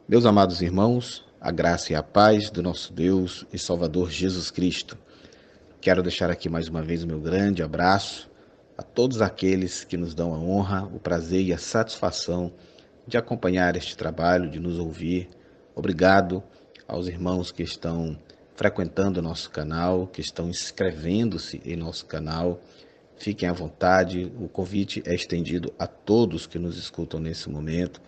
Meus amados irmãos, a graça e a paz do nosso Deus e Salvador Jesus Cristo. Quero deixar aqui mais uma vez o meu grande abraço a todos aqueles que nos dão a honra, o prazer e a satisfação de acompanhar este trabalho, de nos ouvir. Obrigado aos irmãos que estão frequentando o nosso canal, que estão inscrevendo-se em nosso canal. Fiquem à vontade, o convite é estendido a todos que nos escutam nesse momento.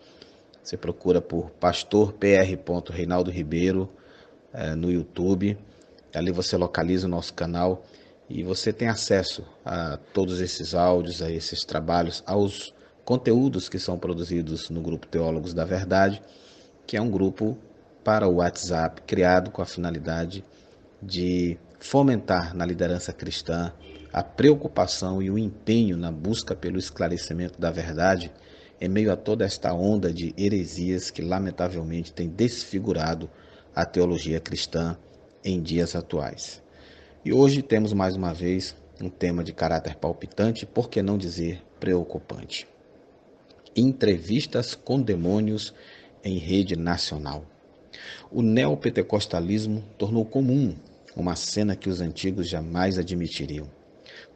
Você procura por Pastor Pr. Reinaldo Ribeiro no YouTube. Ali você localiza o nosso canal e você tem acesso a todos esses áudios, a esses trabalhos, aos conteúdos que são produzidos no Grupo Teólogos da Verdade, que é um grupo para o WhatsApp criado com a finalidade de fomentar na liderança cristã a preocupação e o empenho na busca pelo esclarecimento da verdade em meio a toda esta onda de heresias que lamentavelmente tem desfigurado a teologia cristã em dias atuais. E hoje temos mais uma vez um tema de caráter palpitante, por que não dizer preocupante. Entrevistas com demônios em rede nacional. O neopentecostalismo tornou comum uma cena que os antigos jamais admitiriam.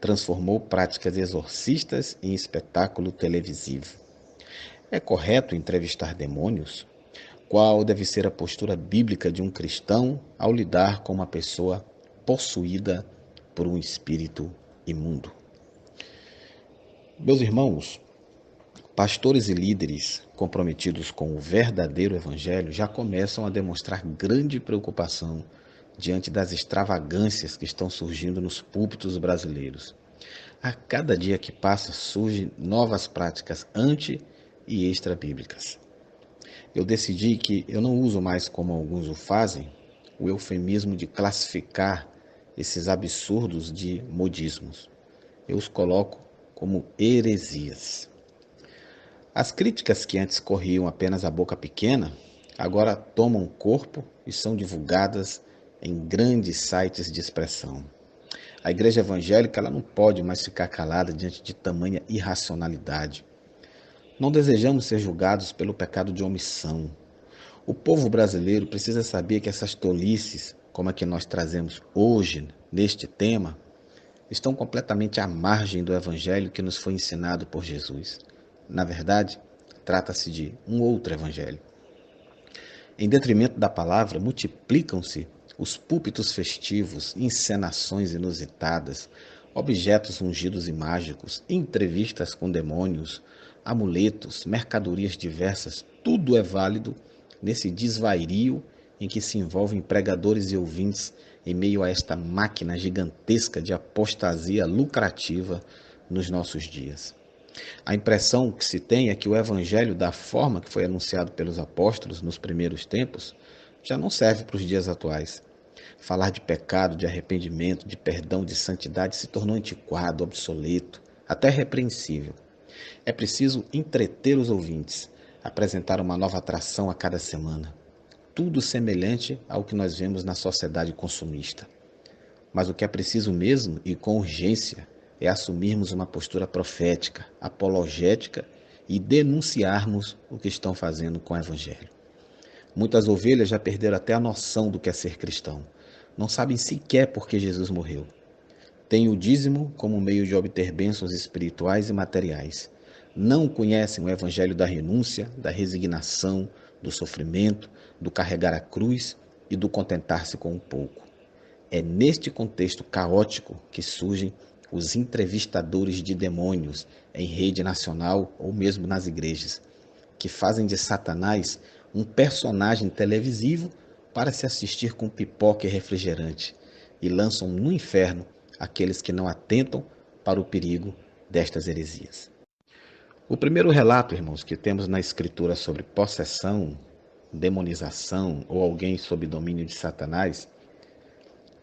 Transformou práticas exorcistas em espetáculo televisivo. É correto entrevistar demônios? Qual deve ser a postura bíblica de um cristão ao lidar com uma pessoa possuída por um espírito imundo? Meus irmãos, pastores e líderes comprometidos com o verdadeiro evangelho já começam a demonstrar grande preocupação diante das extravagâncias que estão surgindo nos púlpitos brasileiros. A cada dia que passa surgem novas práticas anti- e extra-bíblicas. Eu decidi que eu não uso mais, como alguns o fazem, o eufemismo de classificar esses absurdos de modismos. Eu os coloco como heresias. As críticas que antes corriam apenas a boca pequena, agora tomam corpo e são divulgadas em grandes sites de expressão. A igreja evangélica ela não pode mais ficar calada diante de tamanha irracionalidade. Não desejamos ser julgados pelo pecado de omissão. O povo brasileiro precisa saber que essas tolices, como a que nós trazemos hoje neste tema, estão completamente à margem do evangelho que nos foi ensinado por Jesus. Na verdade, trata-se de um outro evangelho. Em detrimento da palavra, multiplicam-se os púlpitos festivos, encenações inusitadas, objetos ungidos e mágicos, entrevistas com demônios, amuletos, mercadorias diversas, tudo é válido nesse desvairio em que se envolvem pregadores e ouvintes em meio a esta máquina gigantesca de apostasia lucrativa nos nossos dias. A impressão que se tem é que o evangelho, da forma que foi anunciado pelos apóstolos nos primeiros tempos, já não serve para os dias atuais. Falar de pecado, de arrependimento, de perdão, de santidade se tornou antiquado, obsoleto, até repreensível. É preciso entreter os ouvintes, apresentar uma nova atração a cada semana. Tudo semelhante ao que nós vemos na sociedade consumista. Mas o que é preciso mesmo, e com urgência, é assumirmos uma postura profética, apologética e denunciarmos o que estão fazendo com o Evangelho. Muitas ovelhas já perderam até a noção do que é ser cristão. Não sabem sequer por que Jesus morreu. Têm o dízimo como meio de obter bênçãos espirituais e materiais. Não conhecem o Evangelho da renúncia, da resignação, do sofrimento, do carregar a cruz e do contentar-se com um pouco. É neste contexto caótico que surgem os entrevistadores de demônios em rede nacional ou mesmo nas igrejas, que fazem de Satanás um personagem televisivo para se assistir com pipoca e refrigerante e lançam no inferno aqueles que não atentam para o perigo destas heresias. O primeiro relato, irmãos, que temos na Escritura sobre possessão, demonização ou alguém sob domínio de Satanás,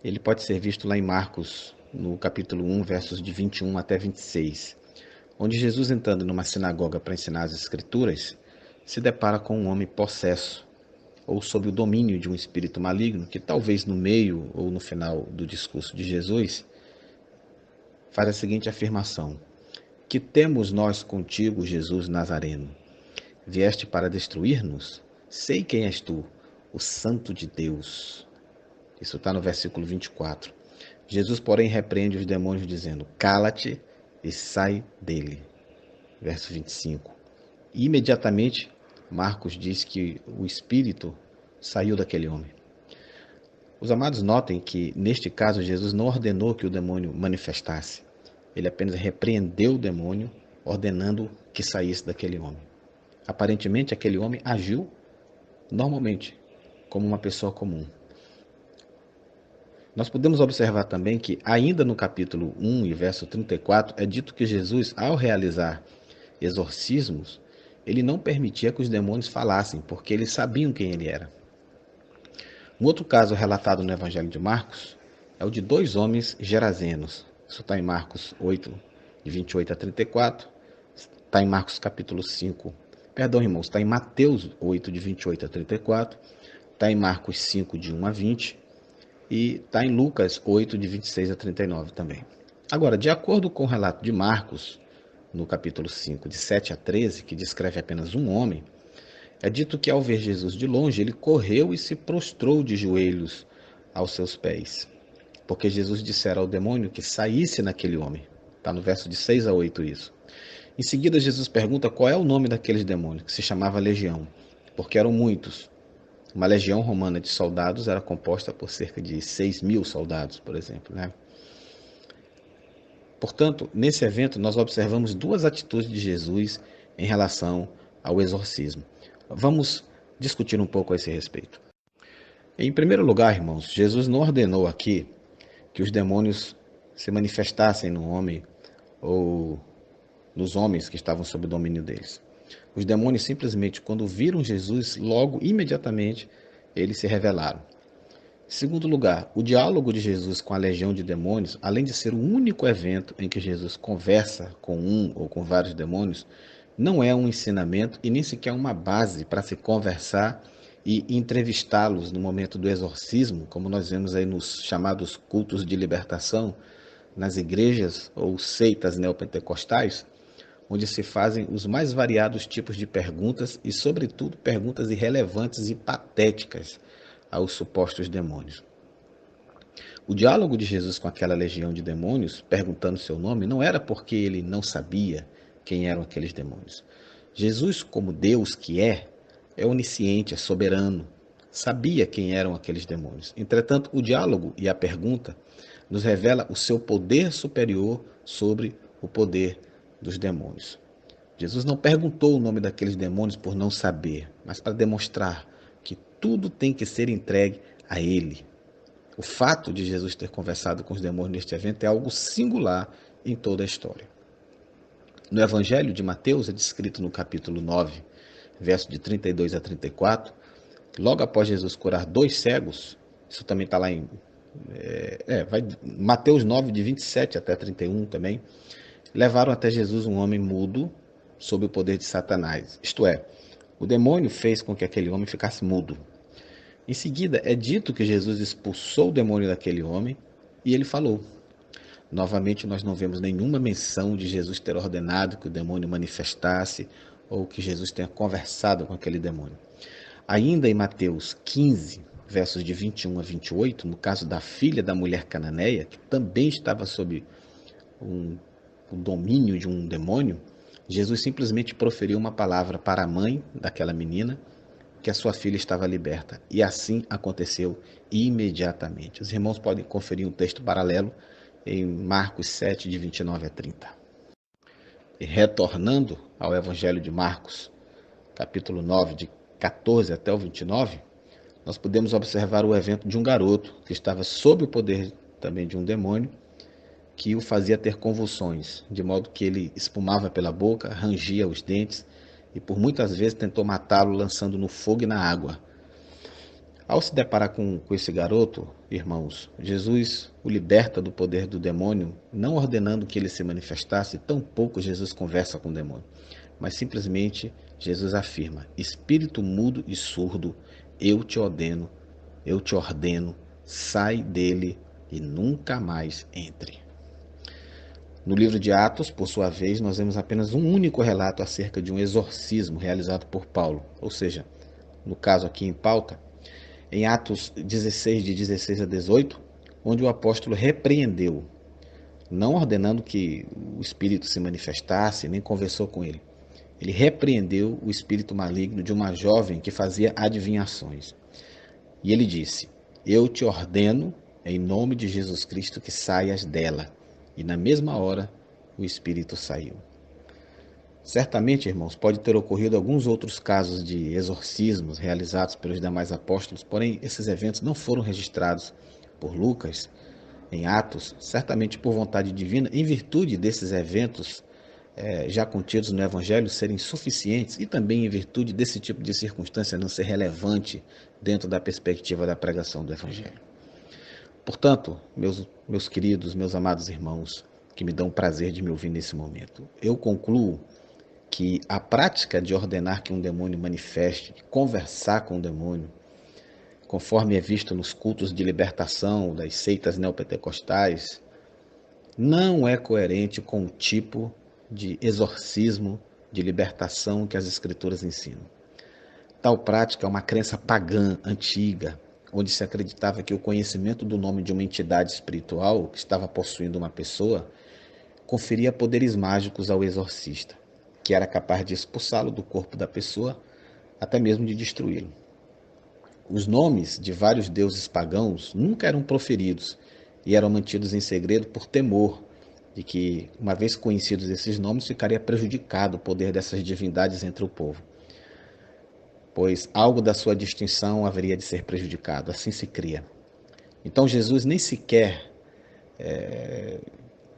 ele pode ser visto lá em Marcos, no capítulo 1, versos de 21 até 26, onde Jesus, entrando numa sinagoga para ensinar as Escrituras, se depara com um homem possesso, ou sob o domínio de um espírito maligno, que talvez no meio ou no final do discurso de Jesus, faz a seguinte afirmação: que temos nós contigo, Jesus Nazareno? Vieste para destruir-nos? sei quem és tu, o Santo de Deus. Isso está no versículo 24. Jesus, porém, repreende os demônios, dizendo: cala-te e sai dele. Verso 25. E imediatamente, Marcos diz que o espírito saiu daquele homem. Os amados notem que, neste caso, Jesus não ordenou que o demônio manifestasse. Ele apenas repreendeu o demônio, ordenando que saísse daquele homem. Aparentemente, aquele homem agiu normalmente, como uma pessoa comum. Nós podemos observar também que, ainda no capítulo 1 e verso 34, é dito que Jesus, ao realizar exorcismos, ele não permitia que os demônios falassem, porque eles sabiam quem ele era. Um outro caso relatado no Evangelho de Marcos é o de dois homens gerazenos. Isso está em Marcos 8, de 28 a 34, está em Marcos capítulo 5. Perdão, irmãos, está em Mateus 8, de 28 a 34, está em Marcos 5, de 1 a 20, e está em Lucas 8, de 26 a 39 também. Agora, de acordo com o relato de Marcos, no capítulo 5, de 7 a 13, que descreve apenas um homem, é dito que ao ver Jesus de longe, ele correu e se prostrou de joelhos aos seus pés, porque Jesus dissera ao demônio que saísse naquele homem. Está no verso de 6 a 8 isso. Em seguida, Jesus pergunta qual é o nome daqueles demônios, que se chamava legião, porque eram muitos. Uma legião romana de soldados era composta por cerca de 6.000 soldados, por exemplo, né? Portanto, nesse evento, nós observamos duas atitudes de Jesus em relação ao exorcismo. Vamos discutir um pouco a esse respeito. Em primeiro lugar, irmãos, Jesus não ordenou aqui que os demônios se manifestassem no homem ou nos homens que estavam sob o domínio deles. Os demônios simplesmente, quando viram Jesus, logo, imediatamente, eles se revelaram. Em segundo lugar, o diálogo de Jesus com a legião de demônios, além de ser o único evento em que Jesus conversa com um ou com vários demônios, não é um ensinamento e nem sequer uma base para se conversar e entrevistá-los no momento do exorcismo, como nós vemos aí nos chamados cultos de libertação, nas igrejas ou seitas neopentecostais, onde se fazem os mais variados tipos de perguntas e, sobretudo, perguntas irrelevantes e patéticas aos supostos demônios. O diálogo de Jesus com aquela legião de demônios, perguntando seu nome, não era porque ele não sabia quem eram aqueles demônios. Jesus, como Deus que é onisciente, é soberano, sabia quem eram aqueles demônios. Entretanto, o diálogo e a pergunta nos revela o seu poder superior sobre o poder dos demônios. Jesus não perguntou o nome daqueles demônios por não saber, mas para demonstrar que tudo tem que ser entregue a ele. O fato de Jesus ter conversado com os demônios neste evento é algo singular em toda a história. No Evangelho de Mateus, é descrito no capítulo 9, verso de 32 a 34, logo após Jesus curar dois cegos, isso também está lá em Mateus 9, de 27 até 31 também, levaram até Jesus um homem mudo sob o poder de Satanás. Isto é, o demônio fez com que aquele homem ficasse mudo. Em seguida, é dito que Jesus expulsou o demônio daquele homem e ele falou. Novamente, nós não vemos nenhuma menção de Jesus ter ordenado que o demônio manifestasse ou que Jesus tenha conversado com aquele demônio. Ainda em Mateus 15, versos de 21 a 28, no caso da filha da mulher cananeia, que também estava sob o domínio de um demônio, Jesus simplesmente proferiu uma palavra para a mãe daquela menina, que a sua filha estava liberta. E assim aconteceu imediatamente. Os irmãos podem conferir um texto paralelo em Marcos 7, de 29 a 30. E retornando ao Evangelho de Marcos, capítulo 9, de 14 até o 29, nós podemos observar o evento de um garoto que estava sob o poder também de um demônio, que o fazia ter convulsões, de modo que ele espumava pela boca, rangia os dentes e por muitas vezes tentou matá-lo lançando no fogo e na água. Ao se deparar com esse garoto, irmãos, Jesus o liberta do poder do demônio, não ordenando que ele se manifestasse, tampouco Jesus conversa com o demônio, mas simplesmente Jesus afirma: espírito mudo e surdo, eu te ordeno, sai dele e nunca mais entre. No livro de Atos, por sua vez, nós vemos apenas um único relato acerca de um exorcismo realizado por Paulo, ou seja, no caso aqui em pauta, em Atos 16, de 16 a 18, onde o apóstolo repreendeu, não ordenando que o espírito se manifestasse, nem conversou com ele. Ele repreendeu o espírito maligno de uma jovem que fazia adivinhações. E ele disse: eu te ordeno, em nome de Jesus Cristo, que saias dela. E na mesma hora, o espírito saiu. Certamente, irmãos, pode ter ocorrido alguns outros casos de exorcismos realizados pelos demais apóstolos, porém esses eventos não foram registrados por Lucas em Atos, certamente por vontade divina, em virtude desses eventos já contidos no Evangelho serem suficientes e também em virtude desse tipo de circunstância não ser relevante dentro da perspectiva da pregação do Evangelho. Portanto, meus queridos, meus amados irmãos, que me dão o prazer de me ouvir nesse momento, eu concluo que a prática de ordenar que um demônio manifeste, de conversar com o demônio, conforme é visto nos cultos de libertação das seitas neopentecostais, não é coerente com o tipo de exorcismo, de libertação que as Escrituras ensinam. Tal prática é uma crença pagã, antiga, onde se acreditava que o conhecimento do nome de uma entidade espiritual que estava possuindo uma pessoa conferia poderes mágicos ao exorcista, que era capaz de expulsá-lo do corpo da pessoa, até mesmo de destruí-lo. Os nomes de vários deuses pagãos nunca eram proferidos e eram mantidos em segredo por temor de que, uma vez conhecidos esses nomes, ficaria prejudicado o poder dessas divindades entre o povo, pois algo da sua distinção haveria de ser prejudicado, assim se cria. Então Jesus nem sequer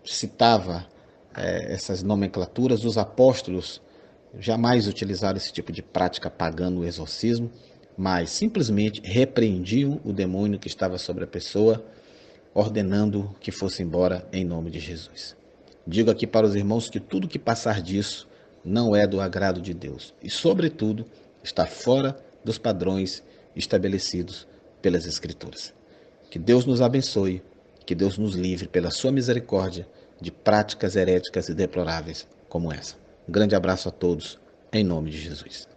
citava essas nomenclaturas, os apóstolos jamais utilizaram esse tipo de prática pagã no exorcismo, mas simplesmente repreendiam o demônio que estava sobre a pessoa, ordenando que fosse embora em nome de Jesus. Digo aqui para os irmãos que tudo que passar disso não é do agrado de Deus e, sobretudo, está fora dos padrões estabelecidos pelas Escrituras. Que Deus nos abençoe, que Deus nos livre pela sua misericórdia de práticas heréticas e deploráveis como essa. Um grande abraço a todos, em nome de Jesus.